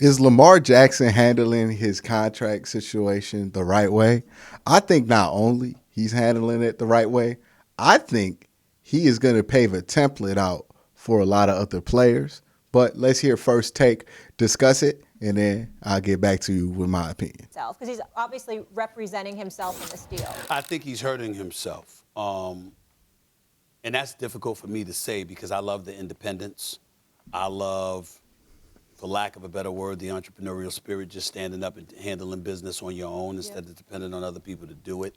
Is Lamar Jackson handling his contract situation the right way? I think not only he's handling it the right way, I think he is going to pave a template out for a lot of other players. But let's hear first take, discuss it, and then I'll get back to you with my opinion. Because he's obviously representing himself in this deal. I think he's hurting himself. And that's difficult for me to say because I love the independence. I love, for lack of a better word, the entrepreneurial spirit, just standing up and handling business on your own instead of depending on other people to do it.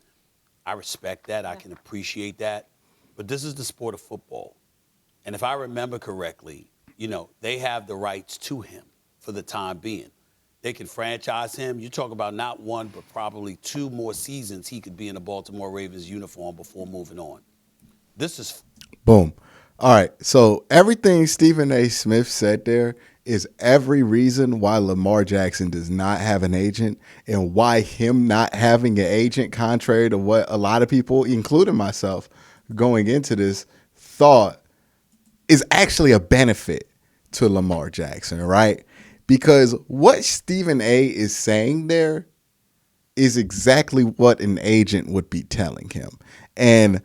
I respect that. I can appreciate that. But this is the sport of football. And if I remember correctly, they have the rights to him for the time being. They can franchise him. You talk about not one, but probably 2 more seasons he could be in a Baltimore Ravens uniform before moving on. This is... Boom. All right. So everything Stephen A. Smith said there is every reason why Lamar Jackson does not have an agent and why him not having an agent, contrary to what a lot of people, including myself, going into this, thought is actually a benefit to Lamar Jackson, right? Because what Stephen A. is saying there is exactly what an agent would be telling him. And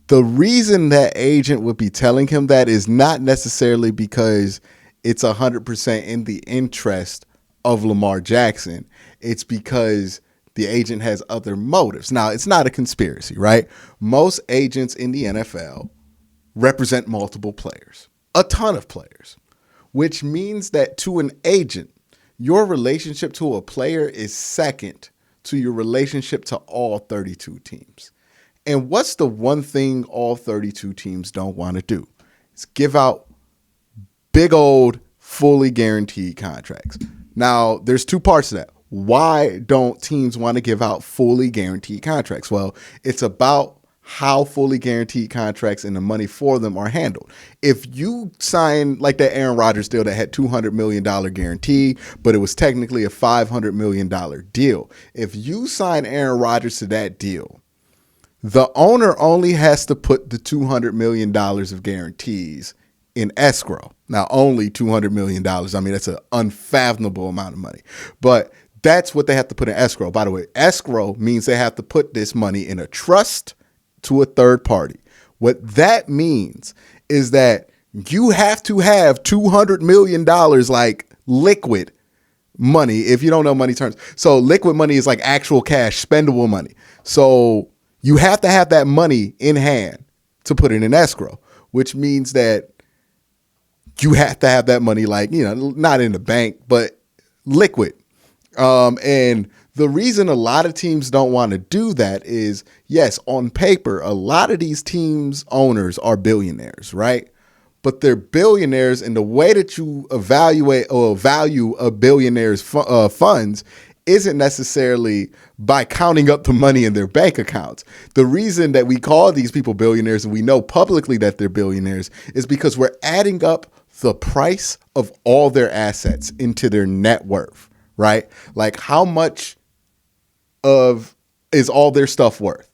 the reason that agent would be telling him that is not necessarily because it's 100% in the interest of Lamar Jackson. It's because the agent has other motives. Now, it's not a conspiracy, right? Most agents in the NFL represent multiple players, a ton of players, which means that to an agent, your relationship to a player is second to your relationship to all 32 teams. And what's the one thing all 32 teams don't want to do? It's give out big old fully guaranteed contracts. Now, there's 2 parts to that. Why don't teams want to give out fully guaranteed contracts? Well, it's about how fully guaranteed contracts and the money for them are handled. If you sign like that Aaron Rodgers deal that had $200 million guarantee, but it was technically a $500 million deal. If you sign Aaron Rodgers to that deal, the owner only has to put the $200 million of guarantees in escrow. Now, only $200 million. I mean, that's an unfathomable amount of money. But that's what they have to put in escrow. By the way, escrow means they have to put this money in a trust to a third party. What that means is that you have to have $200 million like liquid money. If you don't know money terms. So liquid money is like actual cash, spendable money. So you have to have that money in hand to put it in escrow, which means that you have to have that money like, not in the bank, but liquid. And the reason a lot of teams don't want to do that is, yes, on paper, a lot of these teams' owners are billionaires, right? But they're billionaires, and the way that you evaluate or value a billionaire's funds isn't necessarily by counting up the money in their bank accounts. The reason that we call these people billionaires and we know publicly that they're billionaires is because we're adding up the price of all their assets into their net worth, right? Like how much of is all their stuff worth?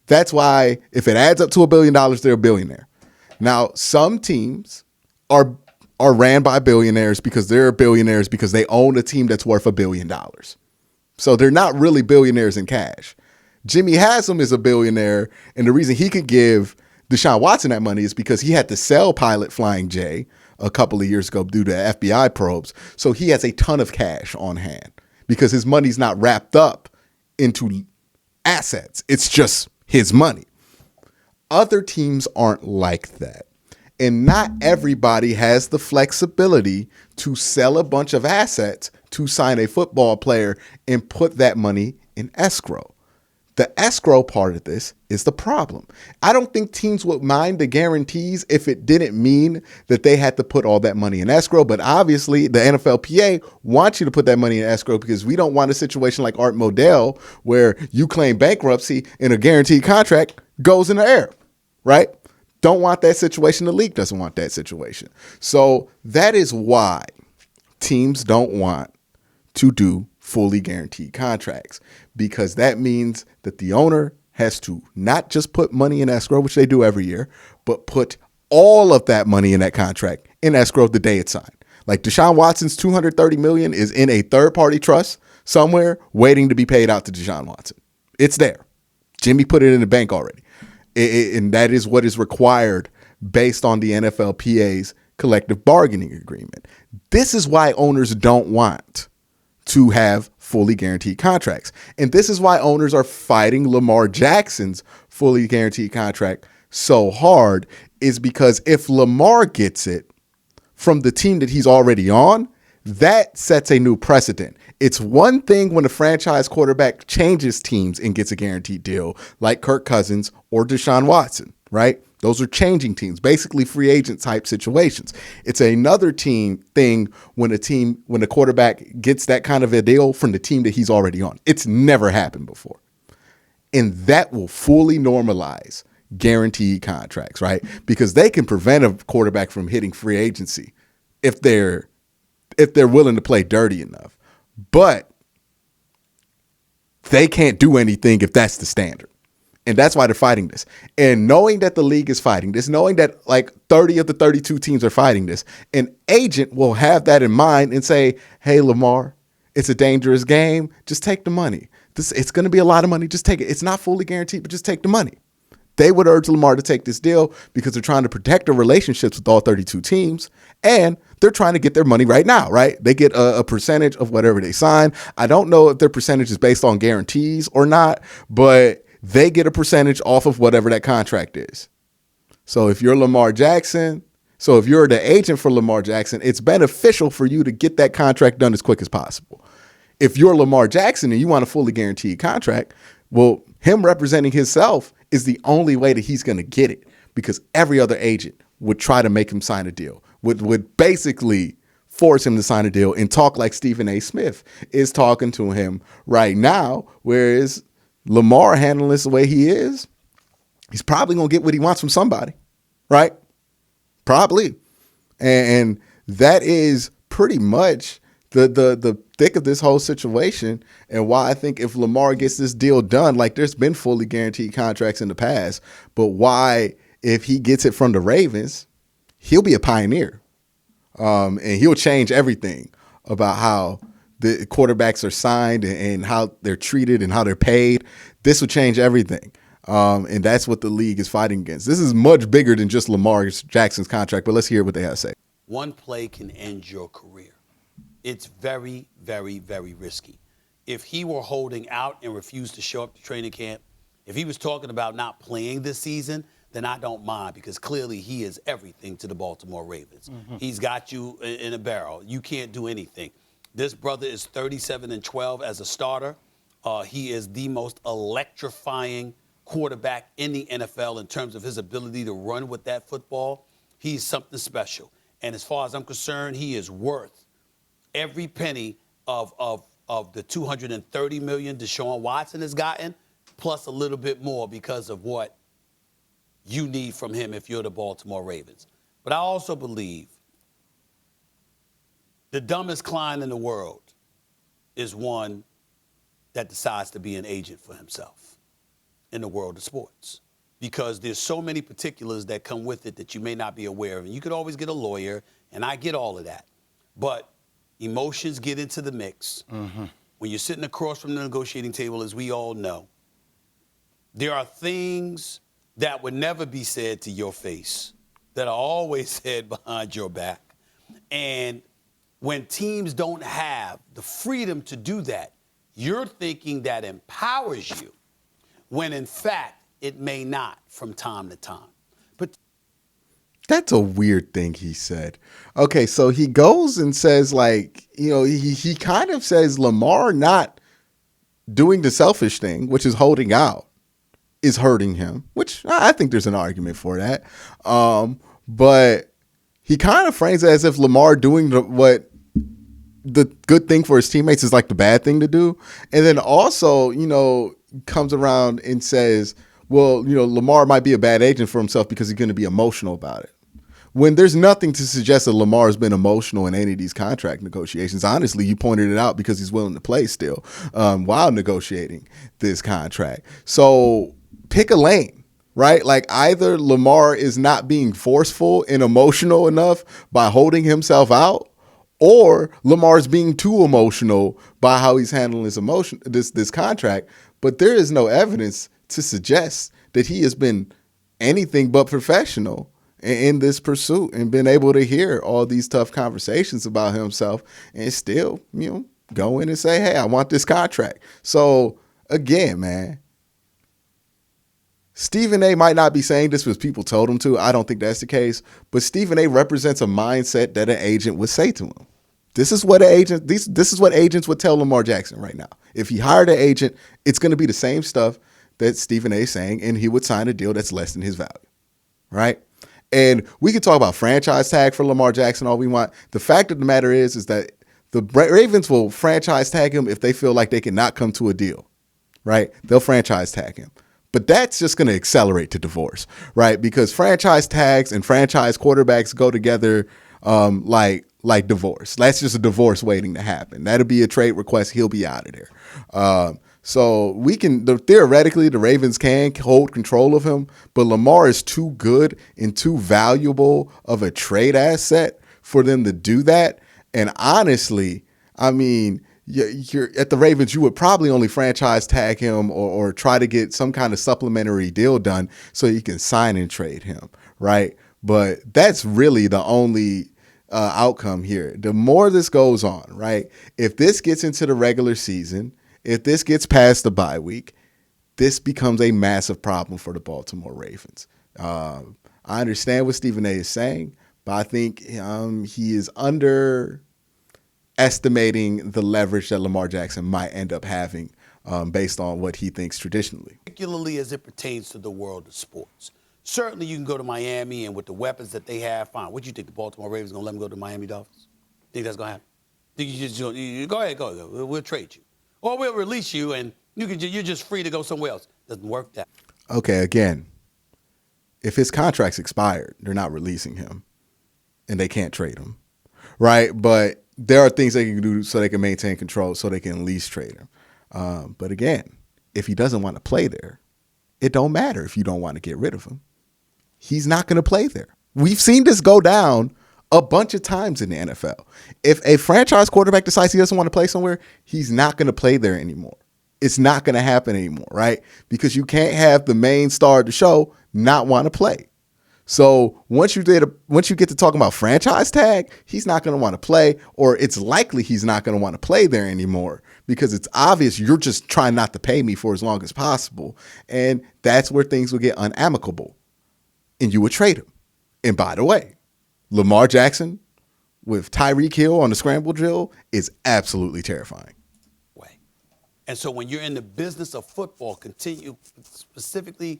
That's why if it adds up to $1 billion, they're a billionaire. Now, some teams are ran by billionaires because they're billionaires because they own a team that's worth $1 billion. So they're not really billionaires in cash. Jimmy Haslam is a billionaire, and the reason he could give Deshaun Watson that money is because he had to sell Pilot Flying J a couple of years ago due to FBI probes. So he has a ton of cash on hand because his money's not wrapped up into assets. It's just his money. Other teams aren't like that. And not everybody has the flexibility to sell a bunch of assets to sign a football player and put that money in escrow. The escrow part of this is the problem. I don't think teams would mind the guarantees if it didn't mean that they had to put all that money in escrow. But obviously, the NFLPA wants you to put that money in escrow because we don't want a situation like Art Modell where you claim bankruptcy and a guaranteed contract goes in the air, right? Don't want that situation. The league doesn't want that situation. So that is why teams don't want to do fully guaranteed contracts, because that means that the owner has to not just put money in escrow, which they do every year, but put all of that money in that contract in escrow the day it's signed. Like Deshaun Watson's $230 million is in a third-party trust somewhere waiting to be paid out to Deshaun Watson. It's there. Jimmy put it in the bank already. And that is what is required based on the NFLPA's collective bargaining agreement. This is why owners don't want to have fully guaranteed contracts. And this is why owners are fighting Lamar Jackson's fully guaranteed contract so hard, is because if Lamar gets it from the team that he's already on, that sets a new precedent. It's one thing when a franchise quarterback changes teams and gets a guaranteed deal, like Kirk Cousins or Deshaun Watson, right? Those are changing teams, basically free agent type situations. It's another thing when a quarterback gets that kind of a deal from the team that he's already on. It's never happened before. And that will fully normalize guaranteed contracts, right? Because they can prevent a quarterback from hitting free agency if they're willing to play dirty enough. But they can't do anything if that's the standard. And that's why they're fighting this. And knowing that the league is fighting this, knowing that like 30 of the 32 teams are fighting this, an agent will have that in mind and say, hey, Lamar, it's a dangerous game. Just take the money. It's going to be a lot of money. Just take it. It's not fully guaranteed, but just take the money. They would urge Lamar to take this deal because they're trying to protect their relationships with all 32 teams, and they're trying to get their money right now, right? They get a percentage of whatever they sign. I don't know if their percentage is based on guarantees or not, but they get a percentage off of whatever that contract is. So if you're Lamar Jackson, if you're the agent for Lamar Jackson, it's beneficial for you to get that contract done as quick as possible. If you're Lamar Jackson and you want a fully guaranteed contract, well, him representing himself is the only way that he's going to get it, because every other agent would try to make him sign a deal, would basically force him to sign a deal and talk like Stephen A. Smith is talking to him right now, whereas Lamar handling this the way he is, he's probably going to get what he wants from somebody, right? Probably. And that is pretty much the thick of this whole situation, and why I think if Lamar gets this deal done, like there's been fully guaranteed contracts in the past, but why if he gets it from the Ravens, he'll be a pioneer, and he'll change everything about how the quarterbacks are signed and how they're treated and how they're paid. This will change everything. And that's what the league is fighting against. This is much bigger than just Lamar Jackson's contract, but let's hear what they have to say. One play can end your career. It's very, very, very risky. If he were holding out and refused to show up to training camp, if he was talking about not playing this season, then I don't mind, because clearly he is everything to the Baltimore Ravens. Mm-hmm. He's got you in a barrel. You can't do anything. This brother is 37-12 as a starter. He is the most electrifying quarterback in the NFL in terms of his ability to run with that football. He's something special. And as far as I'm concerned, he is worth every penny of the $230 million Deshaun Watson has gotten, plus a little bit more because of what you need from him if you're the Baltimore Ravens. But I also believe the dumbest client in the world is one that decides to be an agent for himself in the world of sports, because there's so many particulars that come with it that you may not be aware of. And you could always get a lawyer, and I get all of that. But emotions get into the mix. Mm-hmm. When you're sitting across from the negotiating table, as we all know, there are things that would never be said to your face that are always said behind your back. And when teams don't have the freedom to do that, you're thinking that empowers you, when in fact it may not from time to time. But that's a weird thing he said. Okay, so he goes and says, like, he kind of says Lamar not doing the selfish thing, which is holding out, is hurting him, which I think there's an argument for that. But he kind of frames it as if Lamar doing the good thing for his teammates is like the bad thing to do. And then also, comes around and says, well, Lamar might be a bad agent for himself because he's going to be emotional about it. When there's nothing to suggest that Lamar has been emotional in any of these contract negotiations. Honestly, you pointed it out because he's willing to play still while negotiating this contract. So pick a lane, right? Like either Lamar is not being forceful and emotional enough by holding himself out, or Lamar's being too emotional by how he's handling this contract. But there is no evidence to suggest that he has been anything but professional in this pursuit and been able to hear all these tough conversations about himself and still, go in and say, hey, I want this contract. So again, man, Stephen A might not be saying this because people told him to. I don't think that's the case. But Stephen A represents a mindset that an agent would say to him. This is what this is what agents would tell Lamar Jackson right now. If he hired an agent, it's going to be the same stuff that Stephen A is saying, and he would sign a deal that's less than his value, right? And we can talk about franchise tag for Lamar Jackson all we want. The fact of the matter is that the Ravens will franchise tag him if they feel like they cannot come to a deal, right? They'll franchise tag him. But that's just going to accelerate to divorce, right? Because franchise tags and franchise quarterbacks go together like divorce. That's just a divorce waiting to happen. That'll be a trade request. He'll be out of there. So theoretically, the Ravens can hold control of him, but Lamar is too good and too valuable of a trade asset for them to do that. And honestly, I mean, you're at the Ravens, you would probably only franchise tag him or try to get some kind of supplementary deal done so you can sign and trade him, right? But that's really the only outcome here. The more this goes on, right? If this gets into the regular season, if this gets past the bye week, this becomes a massive problem for the Baltimore Ravens. I understand what Stephen A is saying, but I think he is underestimating the leverage that Lamar Jackson might end up having based on what he thinks traditionally. Particularly as it pertains to the world of sports. Certainly you can go to Miami, and with the weapons that they have, fine. What do you think, the Baltimore Ravens going to let them go to Miami Dolphins? Think that's going to happen? Think you just go ahead, go. We'll trade you. Or we'll release you, and you're just free to go somewhere else. Doesn't work that. Okay, again, if his contract's expired, they're not releasing him, and they can't trade him, right? But there are things they can do so they can maintain control, so they can at least trade him. But again, if he doesn't want to play there, it don't matter if you don't want to get rid of him. He's not going to play there. We've seen this go down a bunch of times in the NFL. If a franchise quarterback decides he doesn't want to play somewhere, he's not going to play there anymore. It's not going to happen anymore, right? Because you can't have the main star of the show not want to play. So once you get to talking about franchise tag, he's not going to want to play, or it's likely he's not going to want to play there anymore because it's obvious you're just trying not to pay me for as long as possible. And that's where things will get unamicable. And you would trade him. And by the way, Lamar Jackson with Tyreek Hill on the scramble drill is absolutely terrifying. And so when you're in the business of football, continue specifically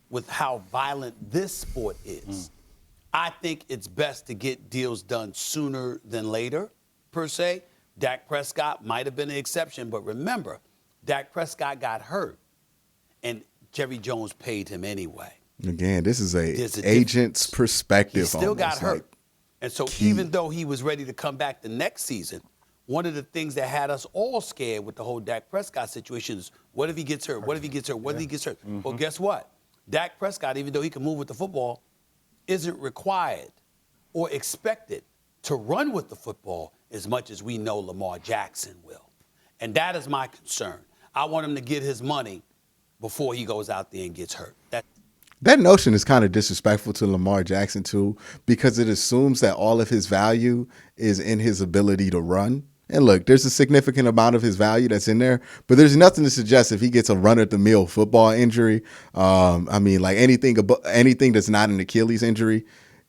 with how violent this sport is, I think it's best to get deals done sooner than later, per se. Dak Prescott might have been an exception, but remember, Dak Prescott got hurt, and Jerry Jones paid him anyway. Again, this is a agent's perspective. He still got hurt. And so even though he was ready to come back the next season, one of the things that had us all scared with the whole Dak Prescott situation is, what if he gets hurt? What if he gets hurt? What if he gets hurt? Well, guess what? Dak Prescott, even though he can move with the football, isn't required or expected to run with the football as much as we know Lamar Jackson will. And that is my concern. I want him to get his money before he goes out there and gets hurt. That notion is kind of disrespectful to Lamar Jackson, too, because it assumes that all of his value is in his ability to run. And look, there's a significant amount of his value that's in there, but there's nothing to suggest if he gets a run-at-the-mill football injury, like anything that's not an Achilles injury,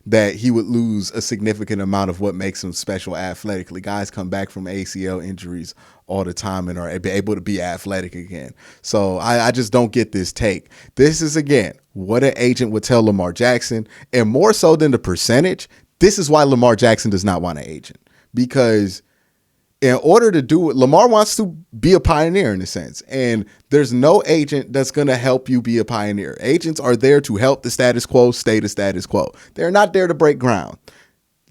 that he would lose a significant amount of what makes him special athletically. Guys come back from ACL injuries all the time and are able to be athletic again. So I just don't get this take. This is, again, what an agent would tell Lamar Jackson, and more so than the percentage, this is why Lamar Jackson does not want an agent. Because in order to do it, Lamar wants to be a pioneer in a sense, and there's no agent that's going to help you be a pioneer. Agents are there to help the status quo stay the status quo. They're not there to break ground.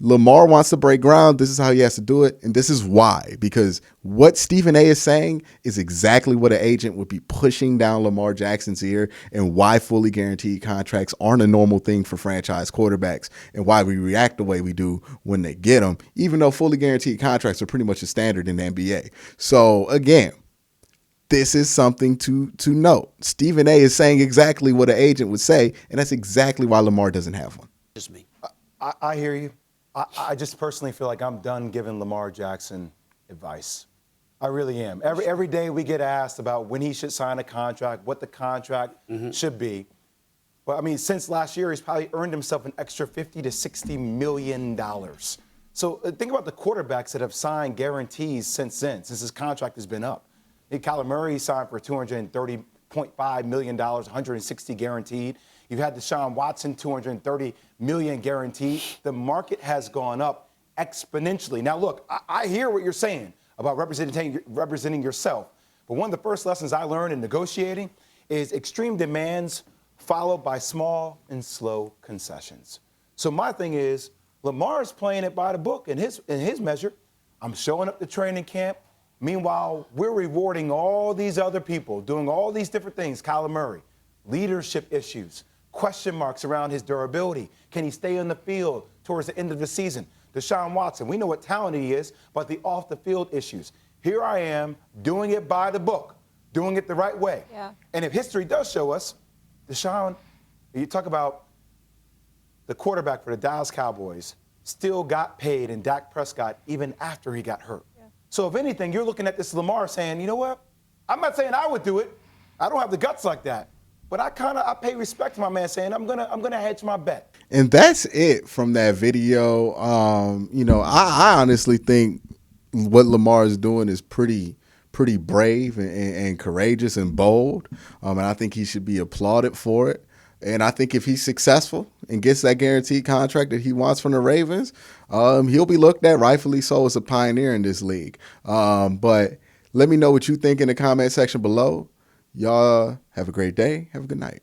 Lamar wants to break ground. This is how he has to do it. And this is why. Because what Stephen A is saying is exactly what an agent would be pushing down Lamar Jackson's ear, and why fully guaranteed contracts aren't a normal thing for franchise quarterbacks, and why we react the way we do when they get them, even though fully guaranteed contracts are pretty much a standard in the NBA. So again, this is something to note. Stephen A is saying exactly what an agent would say, and that's exactly why Lamar doesn't have one. Just me. I hear you. I just personally feel like I'm done giving Lamar Jackson advice. I really am. Every day we get asked about when he should sign a contract, what the contract should be. But I mean, since last year, he's probably earned himself an extra $50 to $60 million. So think about the quarterbacks that have signed guarantees since his contract has been up. Kyler Murray signed for $230.5 million, 160 guaranteed. You've had Deshaun Watson, $230 million guaranteed. The market has gone up exponentially. Now, look, I hear what you're saying about representing yourself. But one of the first lessons I learned in negotiating is extreme demands followed by small and slow concessions. So my thing is, Lamar's playing it by the book in his measure. I'm showing up to training camp. Meanwhile, we're rewarding all these other people, doing all these different things. Kyler Murray, leadership issues, question marks around his durability. Can he stay on the field towards the end of the season? Deshaun Watson, we know what talent he is, but the off-the-field issues. Here I am doing it by the book, doing it the right way. Yeah. And if history does show us, Deshaun, you talk about the quarterback for the Dallas Cowboys, still got paid in Dak Prescott even after he got hurt. Yeah. So if anything, you're looking at this Lamar saying, you know what? I'm not saying I would do it. I don't have the guts like that. But I pay respect to my man saying I'm gonna hedge my bet. And that's it from that video. I honestly think what Lamar is doing is pretty brave and courageous and bold. And I think he should be applauded for it. And I think if he's successful and gets that guaranteed contract that he wants from the Ravens, he'll be looked at, rightfully so, as a pioneer in this league. But let me know what you think in the comment section below. Y'all have a great day. Have a good night.